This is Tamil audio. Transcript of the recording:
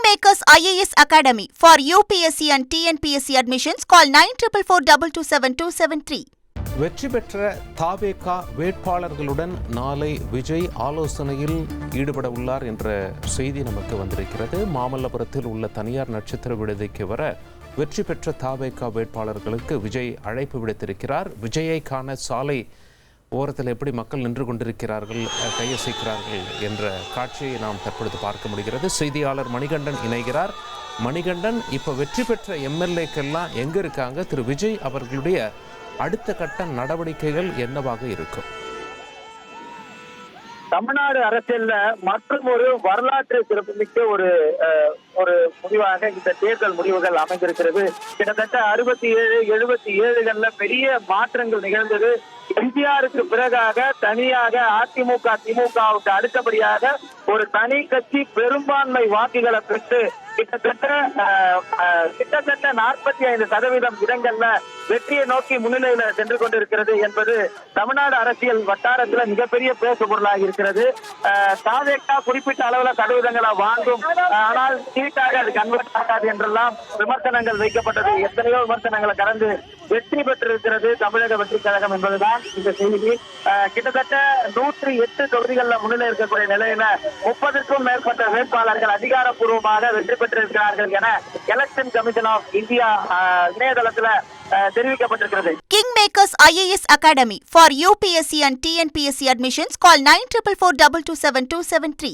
Kingmakers IAS Academy for UPSC and TNPSC admissions. Call 9444227273. வெற்றி பெற்ற தாவேகா வேட்பாளர்களுடன் நாளை விஜய் ஆலோசனையில் ஈடுபட உள்ளார் என்ற செய்தி நமக்கு வந்திருக்கிறது. மாமல்லபுரத்தில் உள்ள தனியார் நட்சத்திர விடுதிக்கு வர வெற்றி பெற்ற தாவேகா வேட்பாளர்களுக்கு விஜய் அழைப்பு விடுத்திருக்கிறார். விஜயை காண சாலை ஓரத்தில் எப்படி மக்கள் நின்று கொண்டிருக்கிறார்கள், கையசைக்கிறார்கள் என்ற காட்சியை நாம் தற்பொழுது பார்க்க முடிகிறது. செய்தியாளர் மணிகண்டன் இணைகிறார். மணிகண்டன், இப்போ வெற்றி பெற்ற எம்எல்ஏக்கெல்லாம் எங்கே இருக்காங்க? திரு விஜய் அவர்களுடைய அடுத்த கட்ட நடவடிக்கைகள் என்னவாக இருக்கும்? தமிழ்நாடு அரசியல்ல மற்றும் ஒரு வரலாற்று சிறப்புமிக்க ஒரு முடிவாக இந்த தேர்தல் முடிவுகள் அமைந்திருக்கிறது. கிட்டத்தட்ட 67-77 பெரிய மாற்றங்கள் நிகழ்ந்தது. எம்ஜிஆருக்கு பிறகாக தனியாக அதிமுக திமுகவுக்கு அடுத்தபடியாக ஒரு தனி கட்சி பெரும்பான்மை வாக்குகளை பெற்று கிட்டத்தட்ட 45% இடங்கள்ல வெற்றியை நோக்கி முன்னிலையில சென்று கொண்டிருக்கிறது என்பது தமிழ்நாடு அரசியல் வட்டாரத்துல மிகப்பெரிய பேசு பொருளாக இருக்கிறது. தாவேகா குறிப்பிட்ட அளவுல சதவீதங்களை வாங்கும், ஆனால் சீட்டாக அது கன்வெர்ட் ஆகாது என்றெல்லாம் விமர்சனங்கள் வைக்கப்பட்டது. எத்தனையோ விமர்சனங்களை கடந்து வெற்றி பெற்றிருக்கிறது தமிழக வெற்றி கழகம் என்பதுதான் இந்த செய்தி. கிட்டத்தட்ட 108 தொகுதிகளில் முன்னிலை இருக்கக்கூடிய நிலையில 30க்கும் மேற்பட்ட வேட்பாளர்கள் அதிகாரப்பூர்வமாக வெற்றி பெற்றிருக்கிறார்கள் என எலெக்ஷன் கமிஷன் ஆஃப் இந்தியா இணையதளத்தில் தெரிவிக்கப்பட்டிருக்கிறது. Kingmakers IAS Academy for UPSC and TNPSC admissions. Call 9444227273.